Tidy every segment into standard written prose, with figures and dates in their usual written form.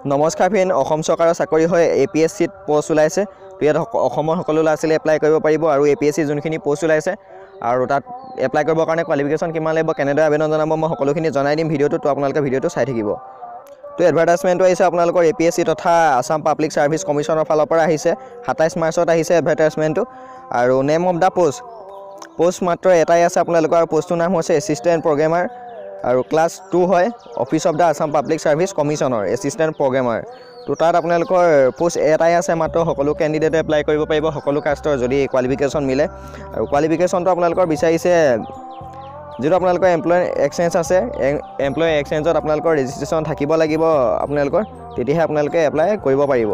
নমস্কাৰ ফ্ৰেণ্ড, অসম চৰকাৰৰ চাকৰি হয় APSCত পোষ্ট ওলাইছে। তো ইয়াত অসমৰ সকলো ল'ৰা ছোৱালী এপ্লাই কৰিব পাৰিব আৰু APSC যোনখিনি পোষ্ট ওলাইছে আৰু তাত এপ্লাই কৰিবৰ কাৰণে কোৱালিফিকেশ্যন কিমান লাগিব, কেনেদৰে আবেদন জনাব, মই সকলোখিনি জনাই দিম ভিডিঅ'টো। তো আপোনালোকে ভিডিঅ'টো চাই থাকিব। তো এডভাৰটাইজমেণ্টটো আহিছে আপোনালোকৰ APSC তথা আছাম পাব্লিক ছাৰ্ভিচ কমিশ্যনৰ ফালৰ পৰা আহিছে। 27 মাৰ্চত আহিছে এডভাৰটাইজমেণ্টটো। আৰু নেম অফ দ্য পোষ্ট মাত্ৰ এটাই আছে আপোনালোকৰ, আৰু পোষ্টটোৰ নাম হৈছে এছিষ্টেণ্ট প্ৰগ্ৰেমাৰ আৰু ক্লাছ 2 হয়, office of the Assam public service কমিশ্যনৰ এছিষ্টেণ্ট প্ৰগ্ৰেমাৰ। তো তাত আপোনালোকৰ পোষ্ট এটাই আছে মাত্ৰ, সকলো কেণ্ডিডেটে এপ্লাই কৰিব পাৰিব, সকলো কাষ্টৰ যদি কোৱালিফিকেশ্যন মিলে। আৰু কোৱালিফিকেশ্যনটো আপোনালোকৰ বিচাৰিছে যিটো আপোনালোকৰ এমপ্লয় এক্সচেঞ্জ আছে, এমপ্লয় এক্সচেঞ্জত আপোনালোকৰ ৰেজিষ্ট্ৰেশ্যন থাকিব লাগিব আপোনালোকৰ, তেতিয়াহে আপোনালোকে এপ্লাই কৰিব পাৰিব।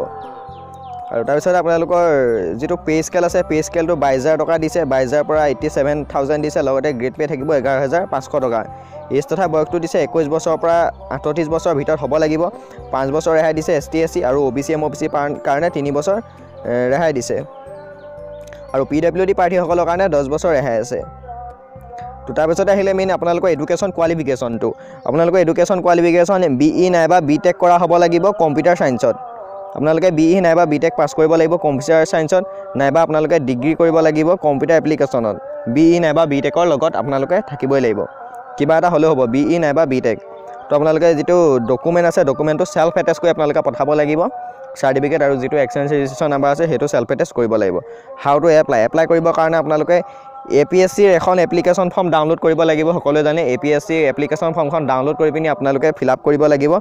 আৰু তাৰপিছত আপোনালোকৰ যিটো পে' স্কেল আছে, পে' স্কেলটো 22,000 টকা দিছে, 22,000 পৰা 87,000 দিছে। লগতে গ্ৰেড পে' থাকিব 11,500 টকা। এজ তথা বয়সটো দিছে 21 বছৰৰ পৰা 38 বছৰৰ ভিতৰত হ'ব লাগিব। 5 বছৰ ৰেহাই দিছে ST SC আৰু OBC MOBC কাৰণে 3 বছৰ ৰেহাই দিছে। আৰু PWD প্ৰাৰ্থীসকলৰ কাৰণে 10 বছৰ ৰেহাই আছে। তো তাৰপিছতে আহিলে মেইন আপোনালোকৰ এডুকেশ্যন কোৱালিফিকেশ্যনটো। আপোনালোকৰ এডুকেশ্যন কোৱালিফিকেশ্যন BE নাইবা BTech কৰা হ'ব লাগিব কম্পিউটাৰ ছায়েন্সত। আপোনালোকে BE নাইবা BTech পাছ কৰিব লাগিব কম্পিউটাৰ ছায়েন্সত, নাইবা আপোনালোকে ডিগ্ৰী কৰিব লাগিব কম্পিউটাৰ এপ্লিকেশ্যনত। BE নাইবা BTechৰ লগত আপোনালোকে থাকিবই লাগিব, কিবা এটা হ'লেও হ'ব, BE নাইবা BTech। তো আপোনালোকে যিটো ডকুমেণ্ট আছে, ডকুমেণ্টটো চেল্ফ এটেষ্ট কৰি আপোনালোকে পঠাব লাগিব। চাৰ্টিফিকেট আৰু যিটো এক্সচেঞ্জ ৰেজিষ্ট্ৰেশ্যন নাম্বাৰ আছে সেইটো চেল্ফ এটেষ্ট কৰিব লাগিব। হাউ টু এপ্লাই কৰিবৰ কাৰণে আপোনালোকে APSCৰ এখন এপ্লিকেশ্যন ফৰ্ম ডাউনলোড কৰিব লাগিব। সকলোৱে জানে APSCৰ এপ্লিকেশ্যন ফৰ্মখন ডাউনলোড কৰি পিনি আপোনালোকে ফিল আপ কৰিব লাগিব।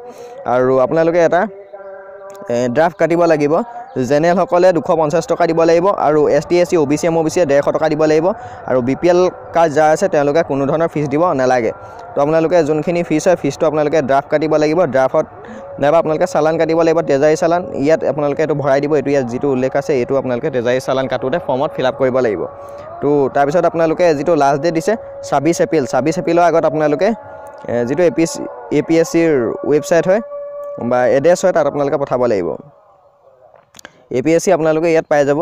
আৰু আপোনালোকে এটা ড্ৰাফ্ট কাটিব লাগিব। জেনেৰেলসকলে 250 টকা দিব লাগিব, আৰু ST SC OBC MOBC 150 টকা দিব লাগিব। আৰু BPL কাৰ্ড যাৰ আছে তেওঁলোকে কোনো ধৰণৰ ফিজ দিব নালাগে। তো আপোনালোকে যোনখিনি ফিজ হয়, ফিজটো আপোনালোকে ড্ৰাফ্ট কাটিব লাগিব। ড্ৰাফ্টত নাইবা আপোনালোকে চালান কাটিব লাগিব, তেজাৰী চালান। ইয়াত আপোনালোকে এইটো ভৰাই দিব, এইটো ইয়াত যিটো উল্লেখ আছে এইটো আপোনালোকে তেজাৰী চালান কাটোতে ফৰ্মত ফিল আপ কৰিব লাগিব। তো তাৰপিছত আপোনালোকে যিটো লাষ্ট ডেট দিছে 26 এপ্ৰিল, 26 এপ্ৰিলৰ আগত আপোনালোকে যিটো APSCৰ ৱেবছাইট হয় বা এড্ৰেছ হয় তাত আপোনালোকে পঠাব লাগিব। APSC আপোনালোকে ইয়াত পাই যাব।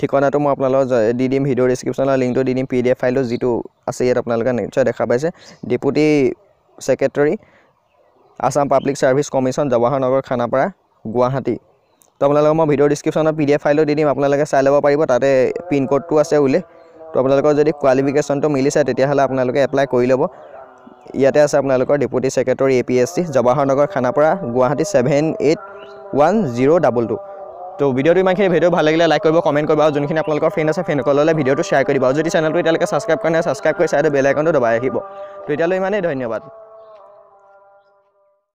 ঠিকনাটো মই আপোনালোকক দি দিম, ভিডিঅ' ডিছক্ৰিপশ্যনৰ লিংকটো দি দিম। PDF ফাইলটো যিটো আছে ইয়াত আপোনালোকে নিশ্চয় দেখা পাইছে, deputy secretary Assam public service commission, Jawahar নগৰ, খানাপাৰা, গুৱাহাটী। তো আপোনালোকক মই ভিডিঅ' ডিছক্ৰিপশ্যনত PDF ফাইলটো দি দিম, আপোনালোকে চাই ল'ব পাৰিব। তাতে পিনক'ডটো আছে উল্লেখ। তো আপোনালোকৰ যদি কোৱালিফিকেশ্যনটো মিলিছে তেতিয়াহ'লে আপোনালোকে এপ্লাই কৰি ল'ব। ইয়াতে আছে আপোনালোকৰ ডেপুটি ছেক্ৰেটাৰী APSC, জৱাহৰ নগৰ, খানাপাৰা, গুৱাহাটী 781022। তো ভিডিঅ'টো ইমানখিনি। ভিডিঅ' ভাল লাগিলে লাইক কৰিব, কমেণ্ট কৰিব, আৰু যোনখিনি আপোনালোকৰ ফ্ৰেণ্ড আছে ফ্ৰেণ্ডসকললৈ ভিডিঅ'টো শ্বেয়াৰ কৰি দিব। আৰু যদি চেনেলটো এতিয়ালৈকে ছাবস্ক্ৰাইব কৰা নাই, ছাবস্ক্ৰাইব কৰি চাইডৰ বেল আইকনটো দবাই ৰাখিব। তো এতিয়ালৈ ইমানেই, ধন্যবাদ।